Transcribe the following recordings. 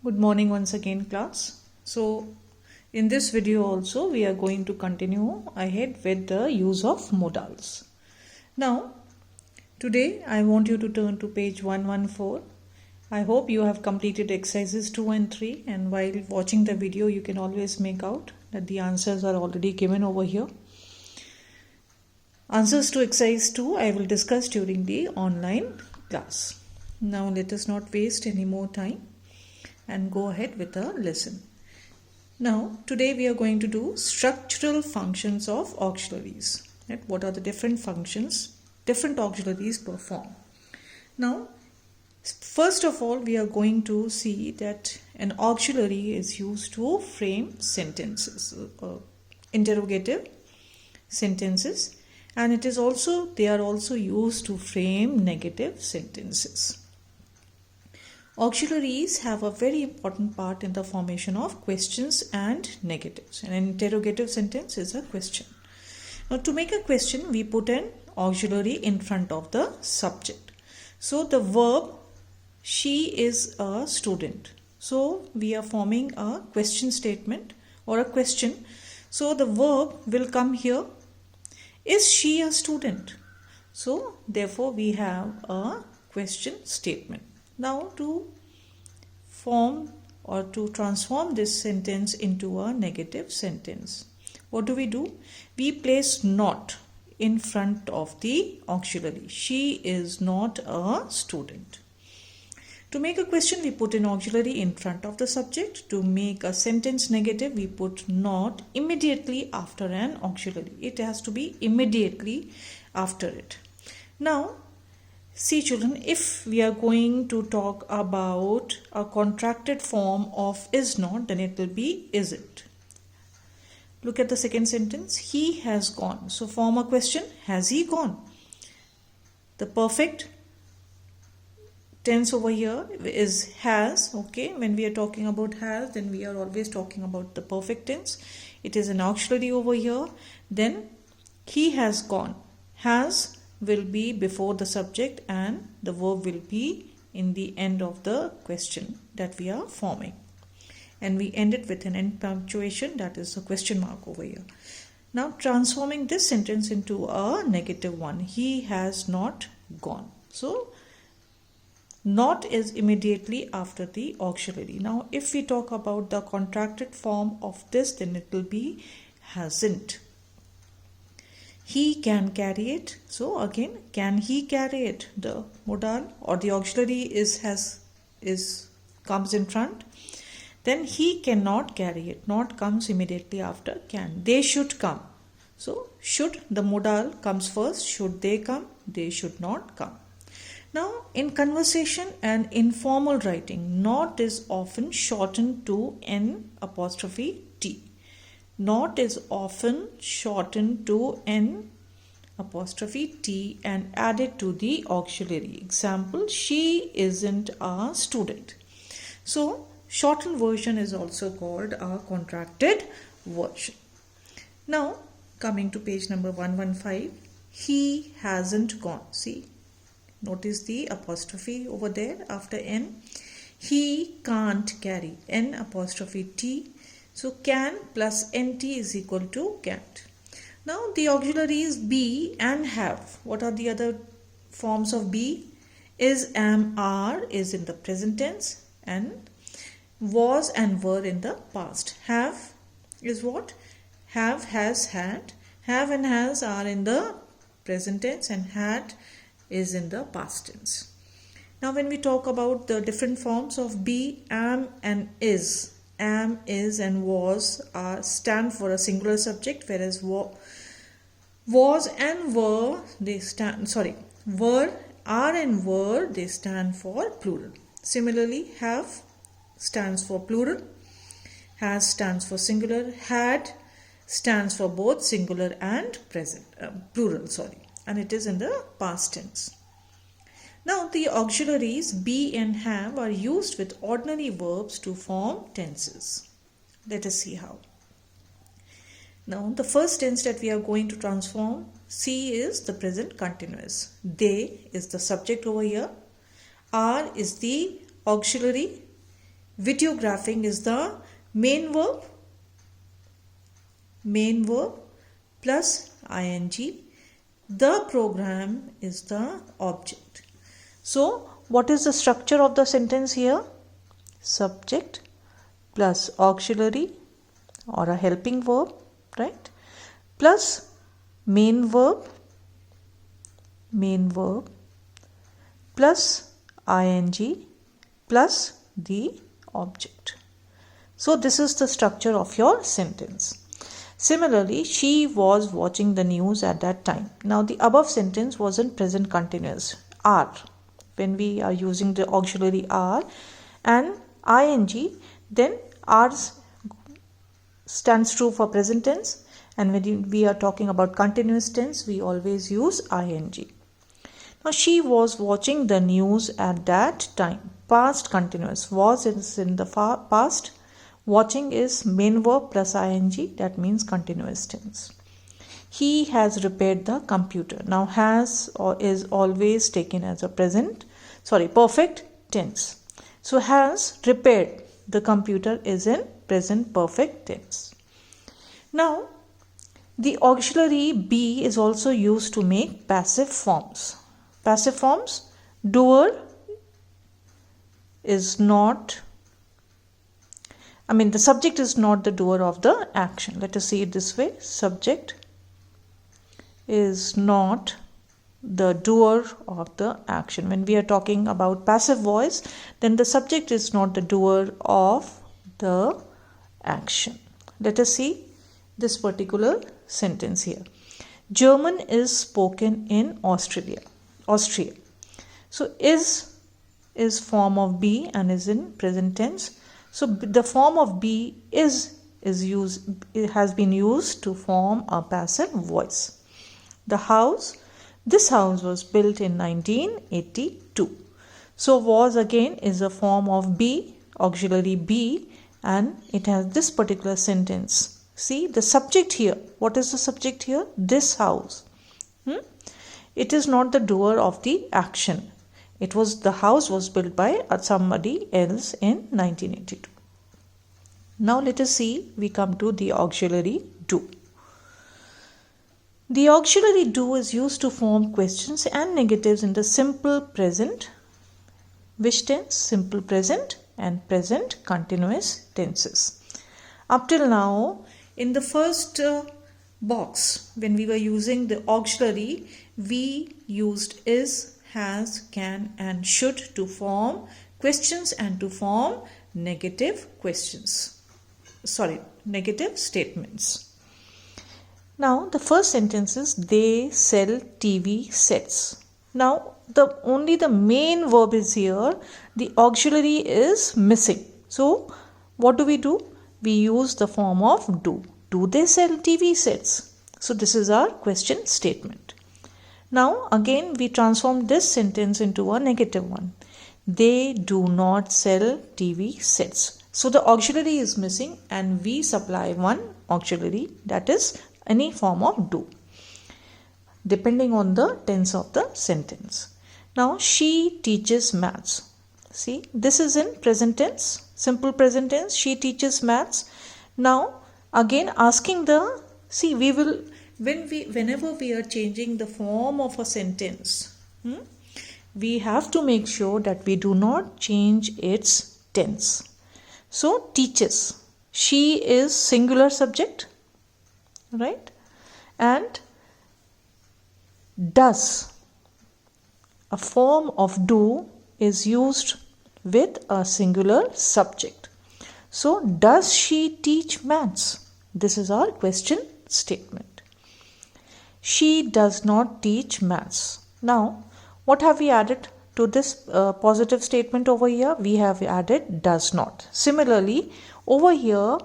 Good morning once again, class. So in this video also we are going to continue ahead with the use of modals. Now today I want you to turn to page 114. I hope you have completed exercises 2 and 3, and while watching the video you can always make out that the answers are already given over here. Answers to exercise 2 I will discuss during the online class. Now let us not waste any more time and go ahead with the lesson. Now today we are going to do structural functions of auxiliaries. Right? What are the different functions different auxiliaries perform? Now first of all we are going to see that an auxiliary is used to frame sentences, interrogative sentences, and they are also used to frame negative sentences. Auxiliaries have a very important part in the formation of questions and negatives. An interrogative sentence is a question. Now to make a question, we put an auxiliary in front of the subject. So the verb, she is a student. So we are forming a question statement or a question. So the verb will come here. Is she a student? So therefore we have a question statement. Now to form or to transform this sentence into a negative sentence, what do? We place not in front of the auxiliary. She is not a student. To make a question, we put an auxiliary in front of the subject. To make a sentence negative, we put not immediately after an auxiliary. It has to be immediately after it. Now see children, if we are going to talk about a contracted form of is not, then it will be isn't. Look at the second sentence, he has gone. So form a question, has he gone? The perfect tense over here is has. Okay, when we are talking about has, then we are always talking about the perfect tense. It is an auxiliary over here. Then he has gone. Has will be before the subject and the verb will be in the end of the question that we are forming, and we end it with an end punctuation, that is a question mark over here. Now transforming this sentence into a negative one, he has not gone. So not is immediately after the auxiliary. Now if we talk about the contracted form of this, then it will be hasn't. He can carry it. So again, can he carry it? The modal or the auxiliary comes in front. Then he cannot carry it. Not comes immediately after can. They should come. So should, the modal comes first. Should they come? They should not come. Now in conversation and informal writing, not is often shortened to N''T. Not is often shortened to N''T and added to the auxiliary. Example, she isn't a student. So shortened version is also called a contracted version. Now coming to page number 115, he hasn't gone. See, notice the apostrophe over there after N. He can't carry, N''T. So can plus NT is equal to can't. Now the auxiliaries be and have. What are the other forms of be? Is, am, are is in the present tense, and was and were in the past. Have is what? Have, has, had. Have and has are in the present tense, and had is in the past tense. Now when we talk about the different forms of be, am and is, am, is and was stand for a singular subject, whereas was and were, they stand, were, are and were, they stand for plural. Similarly, have stands for plural, has stands for singular, had stands for both singular and plural, and it is in the past tense. Now the auxiliaries be and have are used with ordinary verbs to form tenses. Let us see how. Now the first tense that we are going to transform, see, is the present continuous. They is the subject over here. Are is the auxiliary. Videographing is the main verb plus ing. The program is the object. So what is the structure of the sentence here? Subject plus auxiliary or a helping verb, right? Plus main verb plus ing plus the object. So this is the structure of your sentence. Similarly, she was watching the news at that time. Now the above sentence was in present continuous, are. When we are using the auxiliary are and ing, then are stands true for present tense, and when we are talking about continuous tense, we always use ing. Now she was watching the news at that time. Past continuous. Was is in the past. Watching is main verb plus ing, that means continuous tense. He has repaired the computer. Now has or is always taken as a perfect tense. So has repaired the computer is in present perfect tense. Now the auxiliary be is also used to make passive forms. Passive forms, doer is not, the subject is not the doer of the action. Let us see it this way. Subject is not the doer of the action. When we are talking about passive voice, then the subject is not the doer of the action. Let us see this particular sentence here. German is spoken in Austria. So is form of be and is in present tense. So the form of be has been used to form a passive voice. This house was built in 1982. So was again is a form of be, auxiliary be, and it has this particular sentence. See the subject here. What is the subject here? This house. It is not the doer of the action. The house was built by somebody else in 1982. Now let us see, we come to the auxiliary do. The auxiliary do is used to form questions and negatives in the simple present, which tense, simple present and present continuous tenses. Up till now, in the first box, when we were using the auxiliary, we used is, has, can and should to form questions and to form negative statements. Now the first sentence is they sell TV sets. Now only the main verb is here. The auxiliary is missing. So what do? We use the form of do. Do they sell TV sets? So this is our question statement. Now again we transform this sentence into a negative one. They do not sell TV sets. So the auxiliary is missing and we supply one auxiliary, that is any form of do, depending on the tense of the sentence. Now she teaches maths. See, this is in present tense, simple present tense. She teaches maths. Now again asking whenever we are changing the form of a sentence, we have to make sure that we do not change its tense. So teaches, she is singular subject, right? And does, a form of do is used with a singular subject. So does she teach maths? This is our question statement. She does not teach maths. Now what have we added to this positive statement over here? We have added does not. Similarly over here,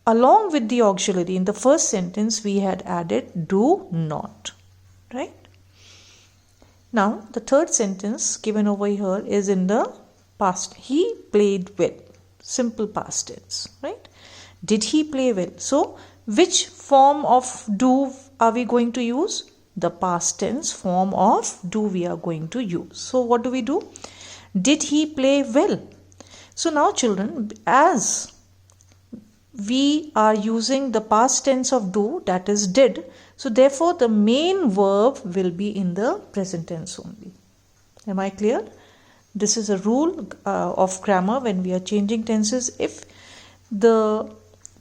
along with the auxiliary in the first sentence, we had added do not, right? Now the third sentence given over here is in the past. He played well. Simple past tense, right? Did he play well? So which form of do are we going to use? The past tense form of do we are going to use. So what do? Did he play well? So now children, as we are using the past tense of do, that is did, so therefore the main verb will be in the present tense only. Am I clear? This is a rule of grammar when we are changing tenses. If the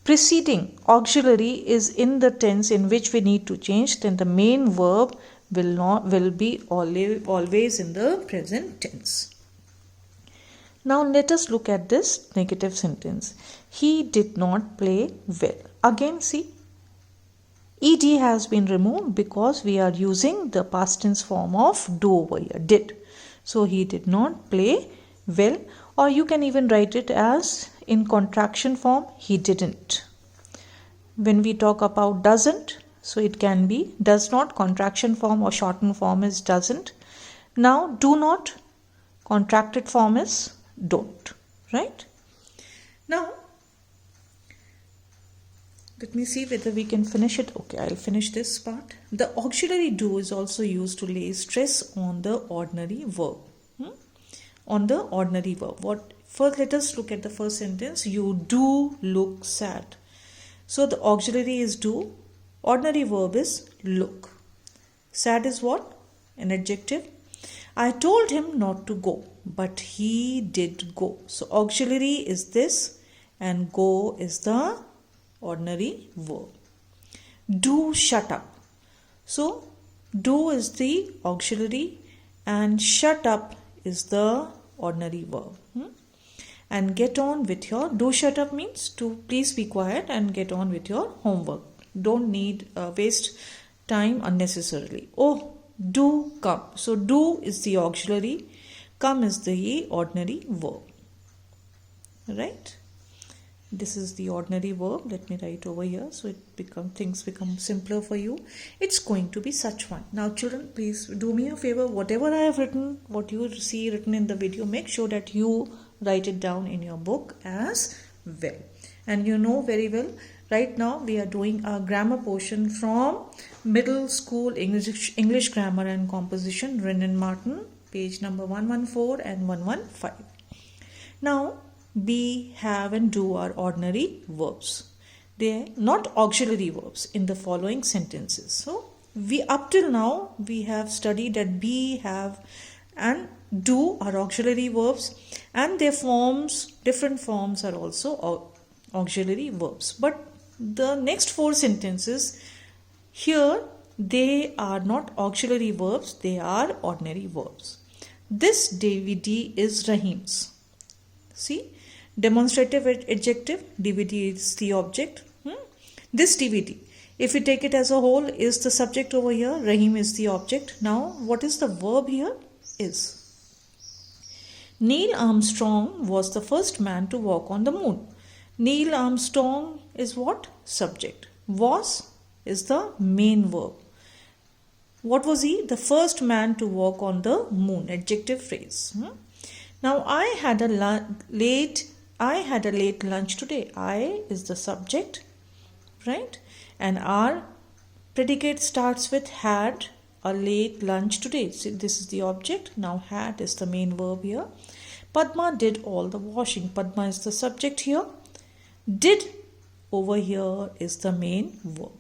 preceding auxiliary is in the tense in which we need to change, then the main verb will be always in the present tense. Now let us look at this negative sentence. He did not play well. Again, see, ed has been removed because we are using the past tense form of do over here, did. So he did not play well, or you can even write it as in contraction form, he didn't. When we talk about doesn't, so it can be does not, contraction form, or shortened form is doesn't. Now do not, contracted form is don't, right? Now let me see whether we can finish it. Okay, I'll finish this part. The auxiliary do is also used to lay stress on the ordinary verb. On the ordinary verb. First, let us look at the first sentence. You do look sad. So the auxiliary is do. Ordinary verb is look. Sad is what? An adjective. I told him not to go, but he did go. So auxiliary is this and go is the ordinary verb. Do shut up. So do is the auxiliary and shut up is the ordinary verb. And get on with your, do shut up means to please be quiet and get on with your homework. Don't need waste time unnecessarily. Oh, do come. So do is the auxiliary, come is the ordinary verb. Right? This is the ordinary verb. Let me write over here so things become simpler for you. It's going to be such one. Now children, please do me a favor. Whatever I have written, what you see written in the video, make sure that you write it down in your book as well. And you know very well, right now we are doing a grammar portion from Middle School English Grammar and Composition, Wren and Martin, page number 114 and 115. Now, be, have and do are ordinary verbs. They are not auxiliary verbs in the following sentences. So, up till now we have studied that be, have and do are auxiliary verbs, and their forms, different forms are also auxiliary verbs. But the next 4 sentences here, they are not auxiliary verbs, they are ordinary verbs. This DVD is Rahim's. See, demonstrative adjective, DVD is the object. This DVD, if we take it as a whole, is the subject over here, Rahim is the object. Now, what is the verb here? Is. Neil Armstrong was the first man to walk on the moon. Neil Armstrong is what? Subject. Was is the main verb. What was he? The first man to walk on the moon. Adjective phrase. Now, I had a late lunch today. I is the subject, right? And our predicate starts with had a late lunch today. See, this is the object. Now, had is the main verb here. Padma did all the washing. Padma is the subject here. Did over here is the main verb.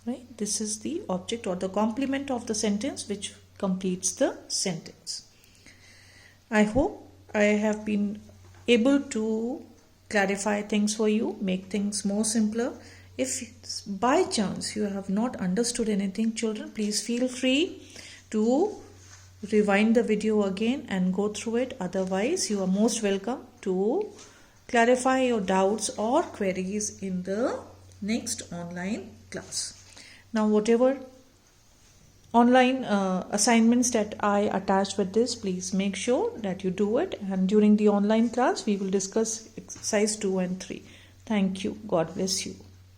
Right? This is the object or the complement of the sentence which completes the sentence. I hope I have been able to clarify things for you, make things more simpler. If by chance you have not understood anything, children, please feel free to rewind the video again and go through it. Otherwise, you are most welcome to clarify your doubts or queries in the next online class. Now, whatever online assignments that I attached with this, please make sure that you do it. And during the online class, we will discuss exercise 2 and 3. Thank you. God bless you.